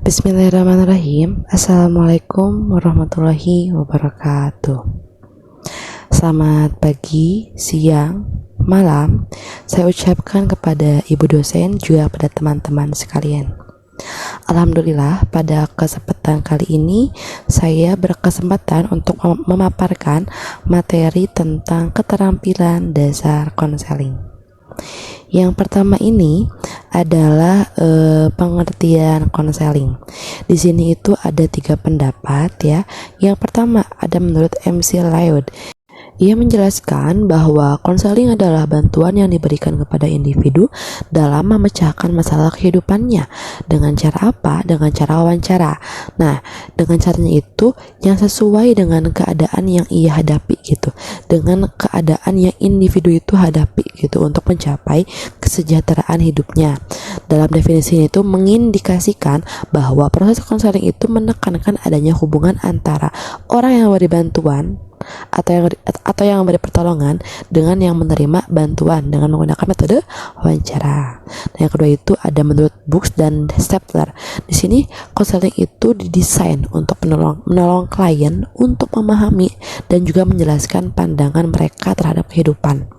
Bismillahirrahmanirrahim. Assalamualaikum warahmatullahi wabarakatuh. Selamat pagi, siang, malam. Saya ucapkan kepada ibu dosen juga pada teman-teman sekalian. Alhamdulillah, pada kesempatan kali ini saya berkesempatan untuk memaparkan materi tentang keterampilan dasar konseling. Yang pertama ini adalah pengertian konseling. Di sini itu ada 3 pendapat ya. Yang pertama ada menurut MC Laud. Ia menjelaskan bahwa konseling adalah bantuan yang diberikan kepada individu dalam memecahkan masalah kehidupannya. Dengan cara apa? Dengan cara wawancara. Nah, dengan caranya itu yang sesuai dengan keadaan yang ia hadapi gitu. Dengan keadaan yang individu itu hadapi gitu untuk mencapai kesejahteraan hidupnya. Dalam definisi itu mengindikasikan bahwa proses konseling itu menekankan adanya hubungan antara orang yang memberi bantuan atau yang memberi pertolongan dengan yang menerima bantuan dengan menggunakan metode wawancara. Nah, yang kedua itu ada menurut Brooks dan Stapler. Di sini konseling itu didesain untuk menolong klien untuk memahami dan juga menjelaskan pandangan mereka terhadap kehidupan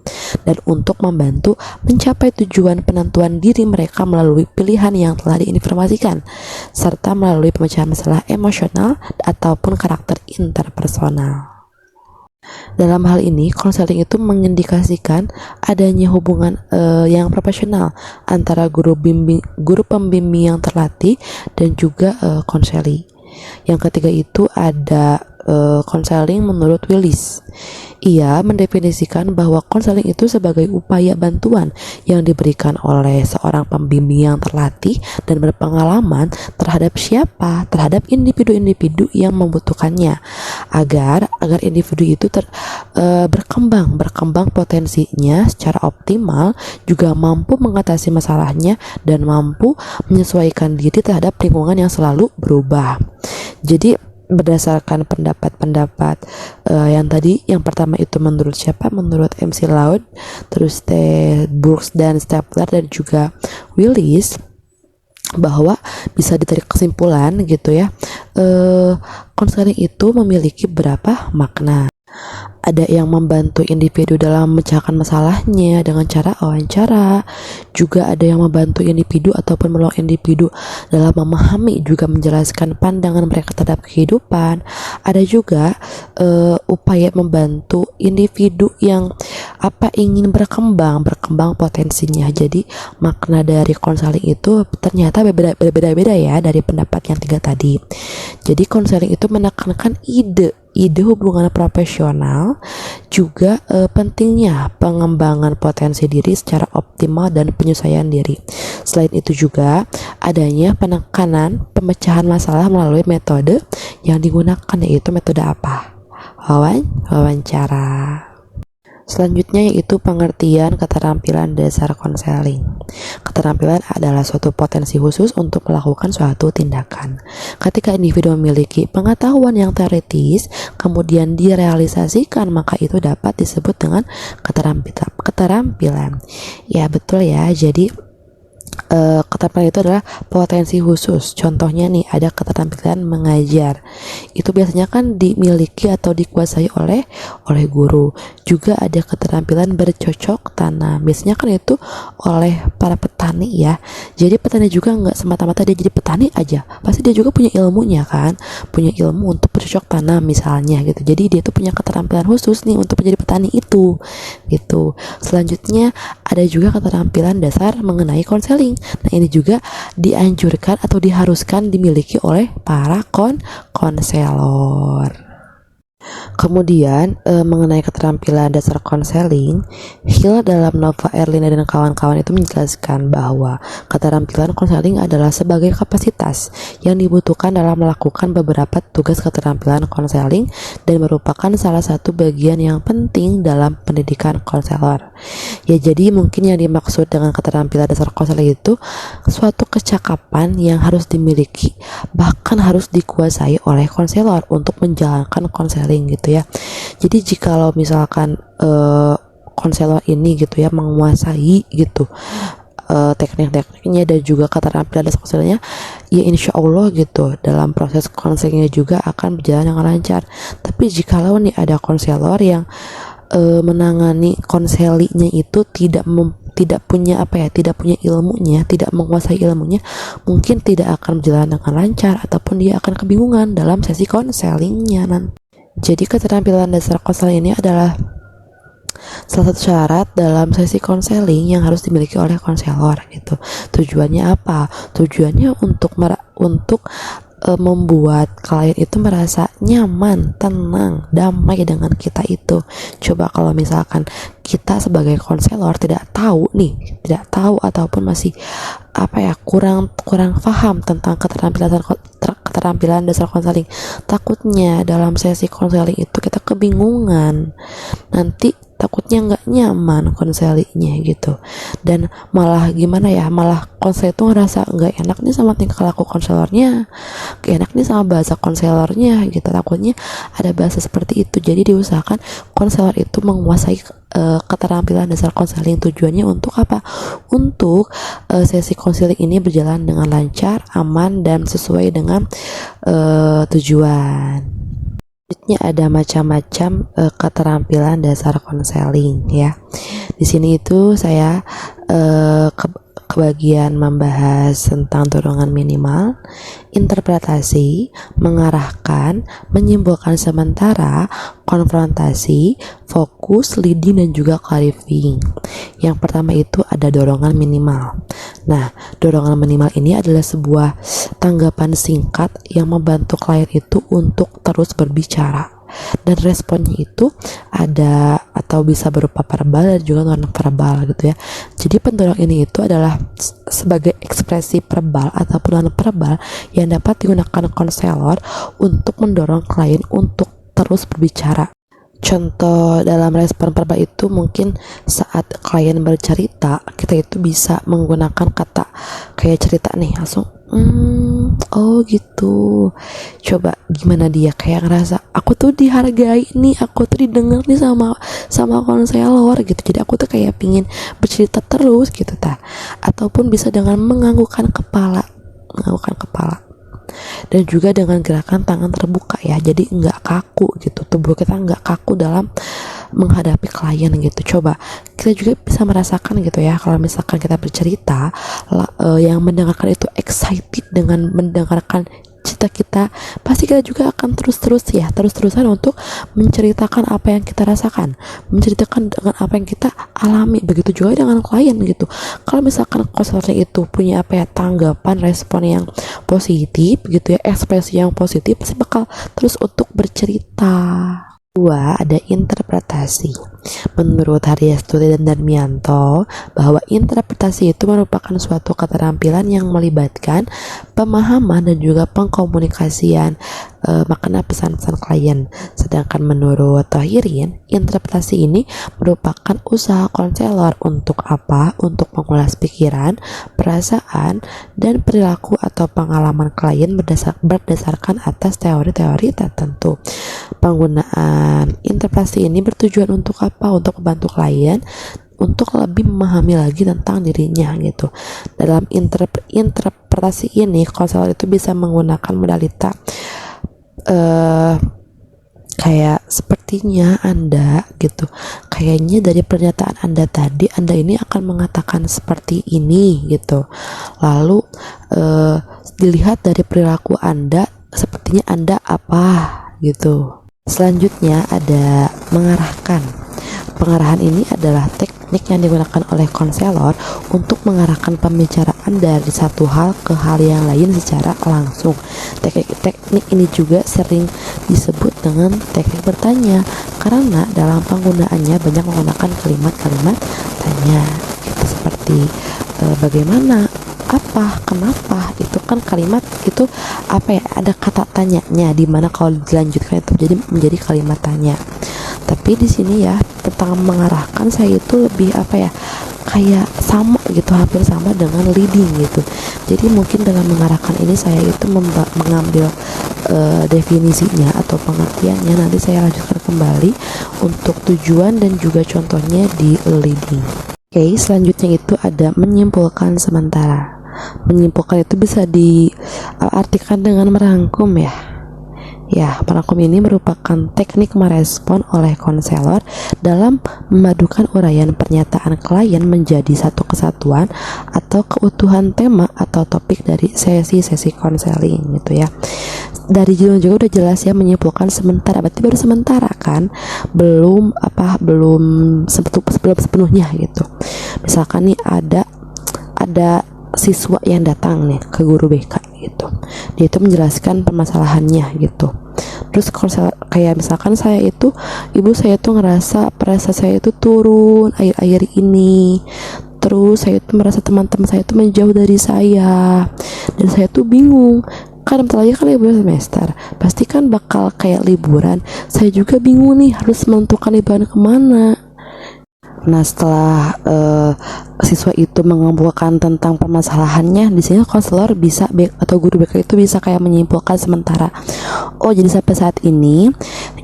dan untuk membantu mencapai tujuan penentuan diri mereka melalui pilihan yang telah diinformasikan serta melalui pemecahan masalah emosional ataupun karakter interpersonal. Dalam hal ini, konseling itu mengindikasikan adanya hubungan yang profesional antara guru pembimbing yang terlatih dan juga konseli. Yang ketiga itu ada konseling menurut Willis. Ia mendefinisikan bahwa konseling itu sebagai upaya bantuan yang diberikan oleh seorang pembimbing yang terlatih dan berpengalaman terhadap siapa? Terhadap individu-individu yang membutuhkannya agar individu itu berkembang potensinya secara optimal, juga mampu mengatasi masalahnya dan mampu menyesuaikan diri terhadap lingkungan yang selalu berubah. Jadi berdasarkan pendapat yang tadi, yang pertama itu menurut siapa? Menurut MC Laud, terus Brooks dan Stapler dan juga Willis, bahwa bisa ditarik kesimpulan gitu ya, konseling itu memiliki berapa makna. Ada yang membantu individu dalam memecahkan masalahnya dengan cara wawancara, juga ada yang membantu individu ataupun menolong individu dalam memahami juga menjelaskan pandangan mereka terhadap kehidupan. Ada juga upaya membantu individu yang ingin berkembang potensinya. Jadi makna dari konseling itu ternyata berbeda-beda ya dari pendapat yang 3 tadi. Jadi konseling itu menekankan ide hubungan profesional, juga pentingnya pengembangan potensi diri secara optimal dan penyesuaian diri. Selain itu juga adanya penekanan pemecahan masalah melalui metode yang digunakan, yaitu metode apa? Wawancara. Selanjutnya yaitu pengertian keterampilan dasar konseling. Keterampilan adalah suatu potensi khusus untuk melakukan suatu tindakan. Ketika individu memiliki pengetahuan yang teoritis, kemudian direalisasikan, maka itu dapat disebut dengan keterampilan. Ya, betul ya. Jadi keterampilan itu adalah potensi khusus. Contohnya nih, ada keterampilan mengajar. Itu biasanya kan dimiliki atau dikuasai oleh guru. Juga ada keterampilan bercocok tanam. Biasanya kan itu oleh para petani ya. Jadi petani juga nggak semata-mata dia jadi petani aja. Pasti dia juga punya ilmunya kan. Punya ilmu untuk bercocok tanam misalnya gitu. Jadi dia tuh punya keterampilan khusus nih untuk menjadi petani itu gitu. Selanjutnya ada juga keterampilan dasar mengenai konseling. Nah, ini juga dianjurkan atau diharuskan dimiliki oleh para konselor. Kemudian mengenai keterampilan dasar konseling, Hill dalam Nova Erlina dan kawan-kawan itu menjelaskan bahwa keterampilan konseling adalah sebagai kapasitas yang dibutuhkan dalam melakukan beberapa tugas keterampilan konseling dan merupakan salah satu bagian yang penting dalam pendidikan konselor. Ya, jadi mungkin yang dimaksud dengan keterampilan dasar konseling itu suatu kecakapan yang harus dimiliki, bahkan harus dikuasai oleh konselor untuk menjalankan konseling gitu ya. Jadi jikalau misalkan konselor ini gitu ya menguasai gitu teknik-tekniknya dan juga keterampilan dasar konselingnya, ya insya Allah gitu dalam proses konselingnya juga akan berjalan dengan lancar. Tapi jikalau nih ada konselor yang menangani konselinya itu tidak punya tidak punya ilmunya, tidak menguasai ilmunya, mungkin tidak akan berjalan dengan lancar ataupun dia akan kebingungan dalam sesi konselingnya nanti. Jadi keterampilan dasar konseling ini adalah salah satu syarat dalam sesi konseling yang harus dimiliki oleh konselor gitu. Tujuannya apa? Tujuannya untuk membuat klien itu merasa nyaman, tenang, damai dengan kita itu. Coba kalau misalkan kita sebagai konselor tidak tahu ataupun masih kurang paham tentang keterampilan dasar konseling, takutnya dalam sesi konseling itu kita kebingungan, nanti takutnya nggak nyaman konselingnya gitu, dan malah malah konselor itu ngerasa nggak enak nih sama tingkah laku konselornya, gak enak nih sama bahasa konselornya gitu. Takutnya ada bahasa seperti itu. Jadi diusahakan konselor itu menguasai keterampilan dasar konseling. Tujuannya untuk apa? Untuk sesi konseling ini berjalan dengan lancar, aman, dan sesuai dengan tujuan. Selanjutnya ada macam-macam keterampilan dasar konseling ya. Di sini itu saya kebagian membahas tentang dorongan minimal, interpretasi, mengarahkan, menyimpulkan sementara, konfrontasi, fokus, leading, dan juga clarifying. Yang pertama itu ada dorongan minimal. Nah, dorongan minimal ini adalah sebuah tanggapan singkat yang membantu klien itu untuk terus berbicara, dan responnya itu ada atau bisa berupa verbal dan juga non verbal gitu ya. Jadi pendorong ini itu adalah sebagai ekspresi verbal ataupun non verbal yang dapat digunakan konselor untuk mendorong klien untuk terus berbicara. Contoh dalam respon verbal itu mungkin saat klien bercerita, kita itu bisa menggunakan kata kayak cerita nih langsung oh gitu. Coba gimana dia kayak ngerasa aku tuh dihargai nih, aku tuh didengar nih sama konselor gitu. Jadi aku tuh kayak pingin bercerita terus gitu ataupun bisa dengan menganggukkan kepala dan juga dengan gerakan tangan terbuka ya, jadi nggak kaku gitu, tubuh kita nggak kaku dalam menghadapi klien gitu. Coba kita juga bisa merasakan gitu ya, kalau misalkan kita bercerita yang mendengarkan itu excited dengan mendengarkan cerita kita, pasti kita juga akan terus-terusan untuk menceritakan apa yang kita rasakan, menceritakan dengan apa yang kita alami. Begitu juga dengan klien gitu. Kalau misalkan konselornya itu punya tanggapan, respon yang positif gitu ya, ekspresi yang positif, pasti bakal terus untuk bercerita. Kedua, ada interpretasi. Menurut Haryasturi dan Darmianto, bahwa interpretasi itu merupakan suatu keterampilan yang melibatkan pemahaman dan juga pengkomunikasian makna pesan-pesan klien. Sedangkan menurut Thohirin, interpretasi ini merupakan usaha konselor untuk apa? Untuk mengulas pikiran, perasaan, dan perilaku atau pengalaman klien berdasarkan atas teori-teori tertentu. Penggunaan interpretasi ini bertujuan untuk apa? Untuk membantu klien untuk lebih memahami lagi tentang dirinya gitu. Dalam interpretasi ini, konselor itu bisa menggunakan modalita kayak sepertinya Anda gitu, kayaknya dari pernyataan Anda tadi, Anda ini akan mengatakan seperti ini gitu, lalu dilihat dari perilaku Anda, sepertinya Anda apa gitu. Selanjutnya ada mengarahkan. Pengarahan ini adalah teknik yang digunakan oleh konselor untuk mengarahkan pembicaraan dari satu hal ke hal yang lain secara langsung. Teknik ini juga sering disebut dengan teknik bertanya, karena dalam penggunaannya banyak menggunakan kalimat-kalimat tanya gitu, seperti bagaimana, apa, kenapa. Itu kan kalimat itu ada kata tanyanya, dimana kalau dilanjutkan itu jadi menjadi kalimat tanya. Tapi di sini ya, tentang mengarahkan, saya itu lebih kayak sama gitu, hampir sama dengan leading gitu. Jadi mungkin dalam mengarahkan ini saya itu mengambil definisinya atau pengertiannya, nanti saya lanjutkan kembali untuk tujuan dan juga contohnya di leading. Oke, selanjutnya itu ada menyimpulkan sementara. Menyimpulkan itu bisa diartikan dengan merangkum ya. Ya, merangkum ini merupakan teknik merespon oleh konselor dalam memadukan uraian pernyataan klien menjadi satu kesatuan atau keutuhan tema atau topik dari sesi-sesi konseling gitu ya. Dari judul juga udah jelas ya, menyimpulkan sementara, berarti baru sementara kan, belum sepenuhnya gitu. Misalkan nih ada siswa yang datang nih ke guru BK gitu, dia itu menjelaskan permasalahannya gitu. Terus kalau kayak misalkan ibu saya tuh ngerasa perasa saya itu turun akhir-akhir ini, terus saya tuh merasa teman-teman saya tuh menjauh dari saya dan saya tuh bingung, kan bentar lagi kan liburan semester, pasti kan bakal kayak liburan, saya juga bingung nih harus menentukan liburan kemana. Nah, setelah siswa itu mengumpulkan tentang permasalahannya, di sini konselor bisa atau guru BK itu bisa kayak menyimpulkan sementara. Oh, jadi sampai saat ini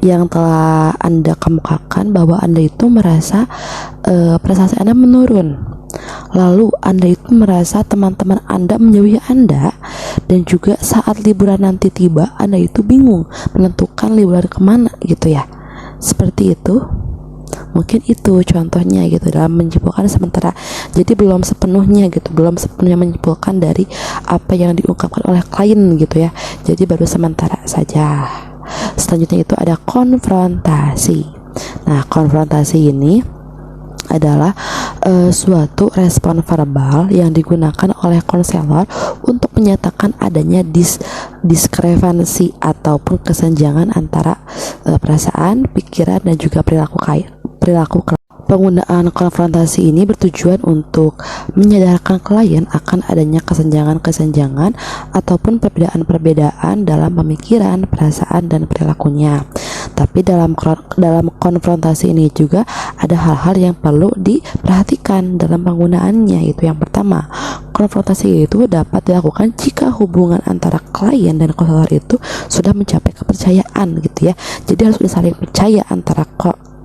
yang telah Anda kemukakan bahwa Anda itu merasa prestasi Anda menurun. Lalu Anda itu merasa teman-teman Anda menjauhi Anda, dan juga saat liburan nanti tiba Anda itu bingung menentukan liburan kemana gitu ya. Seperti itu. Mungkin itu contohnya gitu dalam menyimpulkan sementara. Jadi belum sepenuhnya menyimpulkan dari apa yang diungkapkan oleh klien gitu ya. Jadi baru sementara saja. Selanjutnya itu ada konfrontasi. Nah, konfrontasi ini adalah suatu respon verbal yang digunakan oleh konselor untuk menyatakan adanya diskrepansi ataupun kesenjangan antara perasaan, pikiran, dan juga perilaku. Penggunaan konfrontasi ini bertujuan untuk menyadarkan klien akan adanya kesenjangan-kesenjangan ataupun perbedaan-perbedaan dalam pemikiran, perasaan, dan perilakunya. Tapi dalam konfrontasi ini juga ada hal-hal yang perlu diperhatikan dalam penggunaannya. Itu yang pertama, konfrontasi itu dapat dilakukan jika hubungan antara klien dan konselor itu sudah mencapai kepercayaan gitu ya. Jadi harus saling percaya antara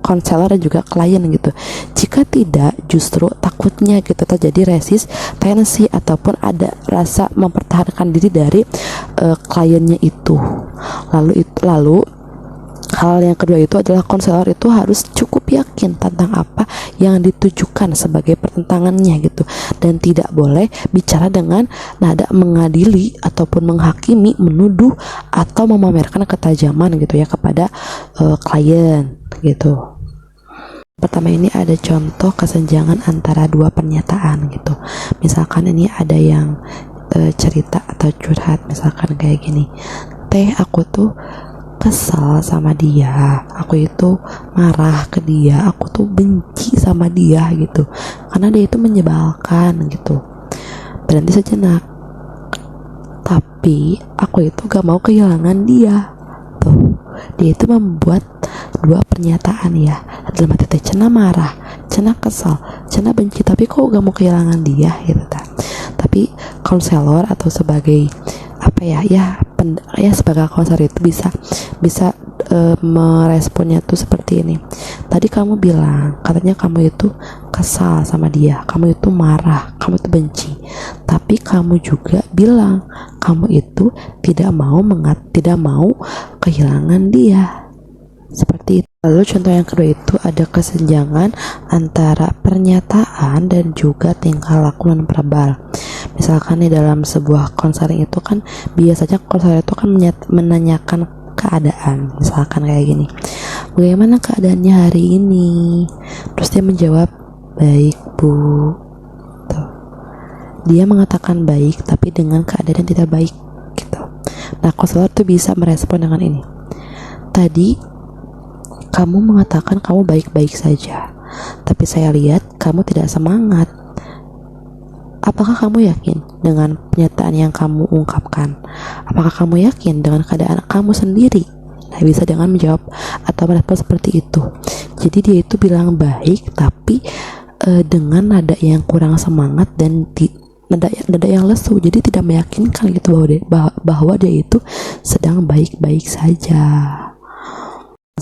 konselor dan juga klien gitu. Jika tidak, justru takutnya gitu terjadi resistensi ataupun ada rasa mempertahankan diri dari kliennya itu. Lalu hal yang kedua itu adalah konselor itu harus cukup yakin tentang apa yang ditujukan sebagai pertentangannya gitu, dan tidak boleh bicara dengan nada mengadili ataupun menghakimi, menuduh, atau memamerkan ketajaman gitu ya kepada klien gitu. Pertama ini ada contoh kesenjangan antara dua pernyataan gitu. Misalkan ini ada yang cerita atau curhat, misalkan kayak gini, aku tuh kesal sama dia, aku itu marah ke dia, aku tuh benci sama dia gitu, karena dia itu menyebalkan gitu. Berhenti sejenak, tapi aku itu gak mau kehilangan dia. Tuh, dia itu membuat dua pernyataan ya, dalam hati cenah marah, cenah kesal, cenah benci, tapi kok gak mau kehilangan dia gitu. Tapi konselor atau sebagai sebagai konselor itu bisa meresponnya tuh seperti ini. Tadi kamu bilang katanya kamu itu kesal sama dia, kamu itu marah, kamu itu benci, tapi kamu juga bilang kamu itu tidak mau kehilangan dia. Seperti itu. Lalu contoh yang kedua itu ada kesenjangan antara pernyataan dan juga tingkah laku non verbal. Misalkan nih dalam sebuah konseling itu kan biasanya konselor itu kan menanyakan keadaan, misalkan kayak gini, bagaimana keadaannya hari ini? Terus dia menjawab, baik bu. Tuh. Dia mengatakan baik tapi dengan keadaan yang tidak baik gitu. Nah, konselor tuh bisa merespon dengan ini, tadi kamu mengatakan kamu baik-baik saja, tapi saya lihat kamu tidak semangat. Apakah kamu yakin dengan pernyataan yang kamu ungkapkan? Apakah kamu yakin dengan keadaan kamu sendiri? Nah, bisa dengan menjawab atau merespon seperti itu. Jadi dia itu bilang baik, tapi dengan nada yang kurang semangat dan nada yang lesu. Jadi tidak meyakinkan gitu bahwa dia itu sedang baik-baik saja.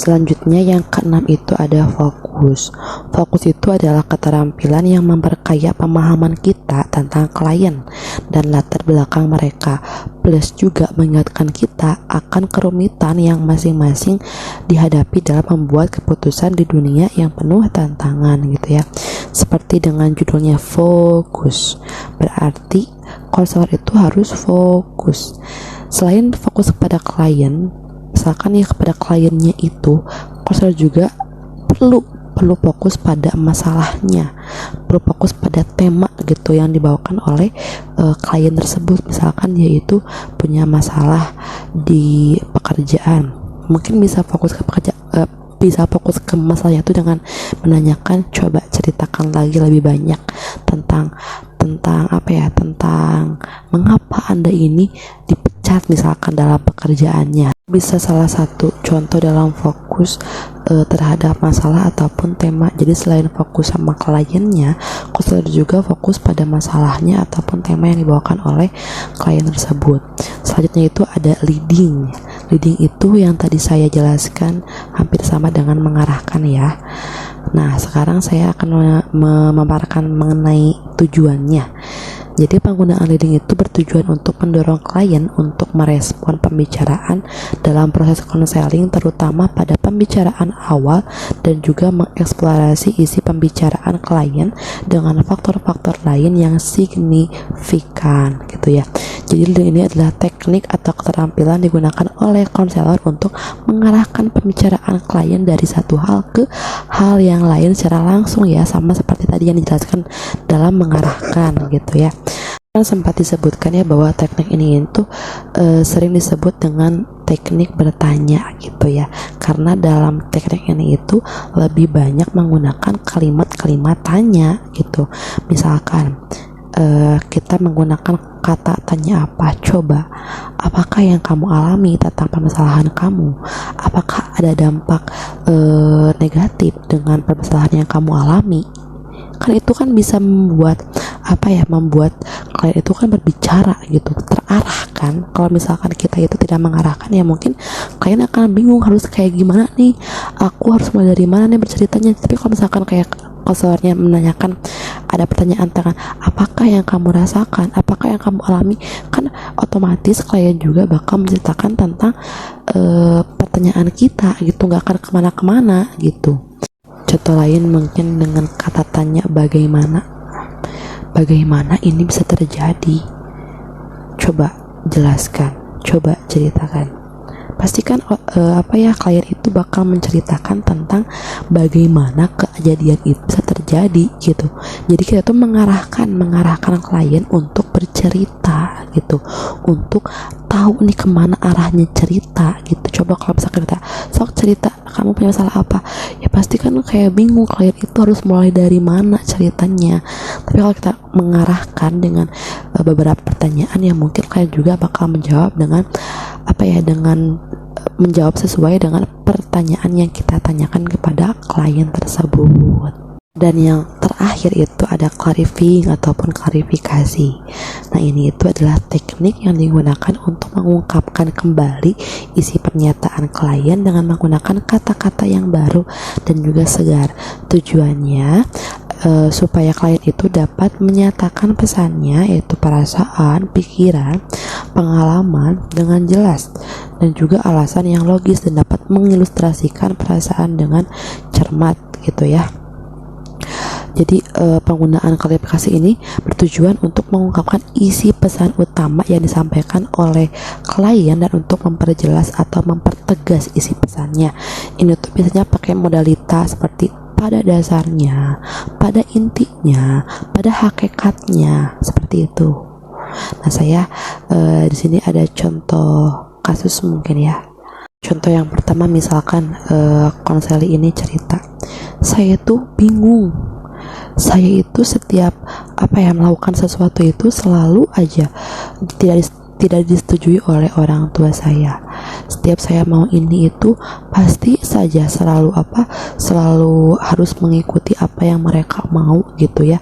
Selanjutnya yang keenam itu ada fokus. fokus. Fokus itu adalah keterampilan yang memperkaya pemahaman kita tentang klien dan latar belakang mereka, plus juga mengingatkan kita akan kerumitan yang masing-masing dihadapi dalam membuat keputusan di dunia yang penuh tantangan gitu ya. Seperti dengan judulnya fokus, berarti konselor itu harus fokus. Selain fokus kepada klien, misalkan ya kepada kliennya itu, konselor juga perlu fokus pada masalahnya, perlu fokus pada tema gitu yang dibawakan oleh klien tersebut. Misalkan dia itu punya masalah di pekerjaan, mungkin bisa fokus ke masalahnya itu dengan menanyakan, coba ceritakan lagi lebih banyak tentang tentang mengapa Anda ini dipecat misalkan dalam pekerjaannya. Bisa salah satu contoh dalam fokus terhadap masalah ataupun tema. Jadi selain fokus sama kliennya, konselor juga fokus pada masalahnya ataupun tema yang dibawakan oleh klien tersebut. Selanjutnya itu ada leading. Leading itu yang tadi saya jelaskan hampir sama dengan mengarahkan ya. Nah, sekarang saya akan memaparkan mengenai tujuannya. Jadi penggunaan leading itu bertujuan untuk mendorong klien untuk merespon pembicaraan dalam proses konseling, terutama pada pembicaraan awal, dan juga mengeksplorasi isi pembicaraan klien dengan faktor-faktor lain yang signifikan gitu ya. Jadi leading ini adalah teknik atau keterampilan digunakan oleh konselor untuk mengarahkan pembicaraan klien dari satu hal ke hal yang lain secara langsung ya, sama seperti tadi yang dijelaskan dalam mengarahkan gitu ya. Kan sempat disebutkan ya bahwa teknik ini itu sering disebut dengan teknik bertanya gitu ya, karena dalam teknik ini itu lebih banyak menggunakan kalimat-kalimat tanya gitu. Misalkan kita menggunakan kata tanya apa, coba apakah yang kamu alami tentang permasalahan kamu, apakah ada dampak negatif dengan permasalahan yang kamu alami. Kan itu kan bisa membuat membuat klien itu kan berbicara gitu, terarah kan. Kalau misalkan kita itu tidak mengarahkan ya mungkin klien akan bingung harus kayak gimana nih, aku harus mulai dari mana nih berceritanya. Tapi kalau misalkan kayak konselornya menanyakan, ada pertanyaan tentang apakah yang kamu rasakan, apakah yang kamu alami, kan otomatis klien juga bakal menceritakan tentang pertanyaan kita gitu, nggak akan kemana-kemana gitu. Contoh lain mungkin dengan kata tanya bagaimana ini bisa terjadi, coba jelaskan, coba ceritakan. Pastikan klien itu bakal menceritakan tentang bagaimana kejadian itu bisa terjadi gitu. Jadi kita tuh mengarahkan klien untuk bercerita gitu, untuk tahu nih kemana arahnya cerita gitu. Coba kalau misalkan kita sok cerita, kamu punya masalah apa, ya pasti kan kayak bingung klien itu harus mulai dari mana ceritanya. Tapi kalau kita mengarahkan dengan beberapa pertanyaan, ya mungkin klien juga bakal menjawab dengan menjawab sesuai dengan pertanyaan yang kita tanyakan kepada klien tersebut. Dan yang terakhir itu ada clarifying ataupun klarifikasi. Nah, ini itu adalah teknik yang digunakan untuk mengungkapkan kembali isi pernyataan klien dengan menggunakan kata-kata yang baru dan juga segar. Tujuannya supaya klien itu dapat menyatakan pesannya, yaitu perasaan, pikiran, pengalaman dengan jelas dan juga alasan yang logis, dan dapat mengilustrasikan perasaan dengan cermat gitu ya. Jadi penggunaan klarifikasi ini bertujuan untuk mengungkapkan isi pesan utama yang disampaikan oleh klien dan untuk memperjelas atau mempertegas isi pesannya. Ini tuh biasanya pakai modalitas seperti pada dasarnya, pada intinya, pada hakikatnya, seperti itu. Nah, saya di sini ada contoh kasus mungkin ya. Contoh yang pertama, misalkan konseli ini cerita, saya tuh bingung, saya itu setiap melakukan sesuatu itu selalu aja tidak disetujui oleh orang tua saya. Setiap saya mau ini itu pasti saja selalu harus mengikuti apa yang mereka mau gitu ya.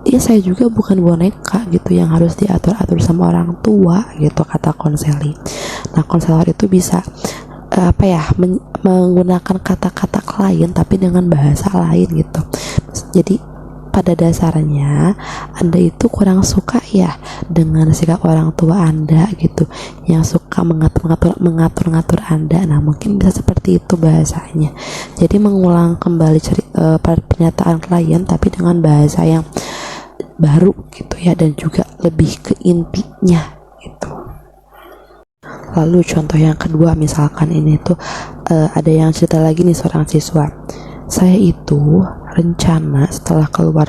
Ya saya juga bukan boneka gitu yang harus diatur-atur sama orang tua gitu, kata konseli. Nah, konselor itu bisa menggunakan kata-kata klien tapi dengan bahasa lain gitu. Jadi pada dasarnya Anda itu kurang suka ya dengan sikap orang tua Anda gitu, yang suka mengatur Anda. Nah, mungkin bisa seperti itu bahasanya. Jadi mengulang kembali pernyataan klien tapi dengan bahasa yang baru gitu ya, dan juga lebih ke intinya gitu. Lalu contoh yang kedua, misalkan ini tuh ada yang cerita lagi nih, seorang siswa. Saya itu rencana setelah keluar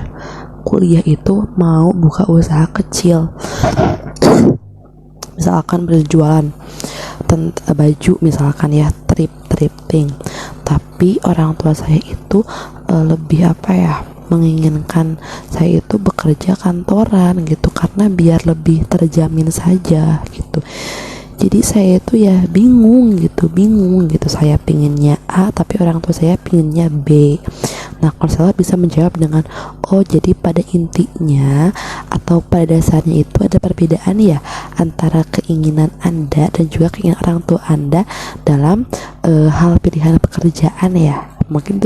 kuliah itu mau buka usaha kecil, misalkan berjualan baju misalkan ya, thrifting. Tapi orang tua saya itu lebih menginginkan saya itu bekerja kantoran gitu, karena biar lebih terjamin saja gitu. Jadi saya itu ya bingung gitu, saya pinginnya A tapi orang tua saya pinginnya B. Nah, konselor bisa menjawab dengan, oh jadi pada intinya atau pada dasarnya itu ada perbedaan ya antara keinginan Anda dan juga keinginan orang tua Anda dalam hal pilihan pekerjaan ya. Mungkin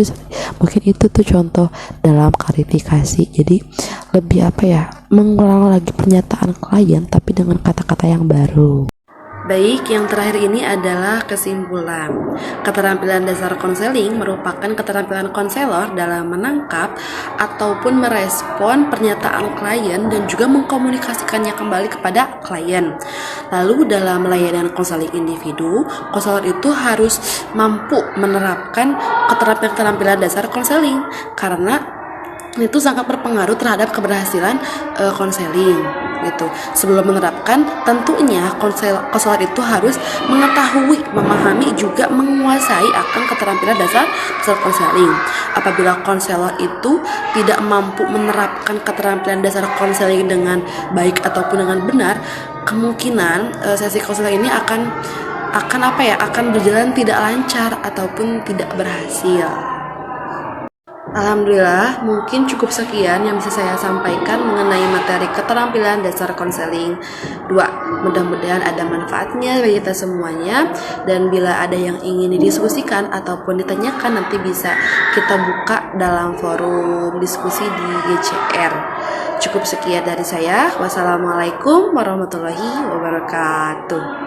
itu tuh contoh dalam klarifikasi. Jadi lebih mengulang lagi pernyataan klien tapi dengan kata-kata yang baru. Baik, yang terakhir ini adalah kesimpulan. Keterampilan dasar konseling merupakan keterampilan konselor dalam menangkap ataupun merespon pernyataan klien dan juga mengkomunikasikannya kembali kepada klien. Lalu dalam layanan konseling individu, konselor itu harus mampu menerapkan keterampilan dasar konseling, karena itu sangat berpengaruh terhadap keberhasilan konseling gitu. Sebelum menerapkan, tentunya konselor itu harus mengetahui, memahami, juga menguasai akan keterampilan dasar konseling. Apabila konselor itu tidak mampu menerapkan keterampilan dasar konseling dengan baik ataupun dengan benar, kemungkinan sesi konseling ini akan berjalan tidak lancar ataupun tidak berhasil. Alhamdulillah, mungkin cukup sekian yang bisa saya sampaikan mengenai materi keterampilan dasar konseling 2. Mudah-mudahan ada manfaatnya bagi kita semuanya, dan bila ada yang ingin didiskusikan ataupun ditanyakan, nanti bisa kita buka dalam forum diskusi di GCR. Cukup sekian dari saya. Wassalamualaikum warahmatullahi wabarakatuh.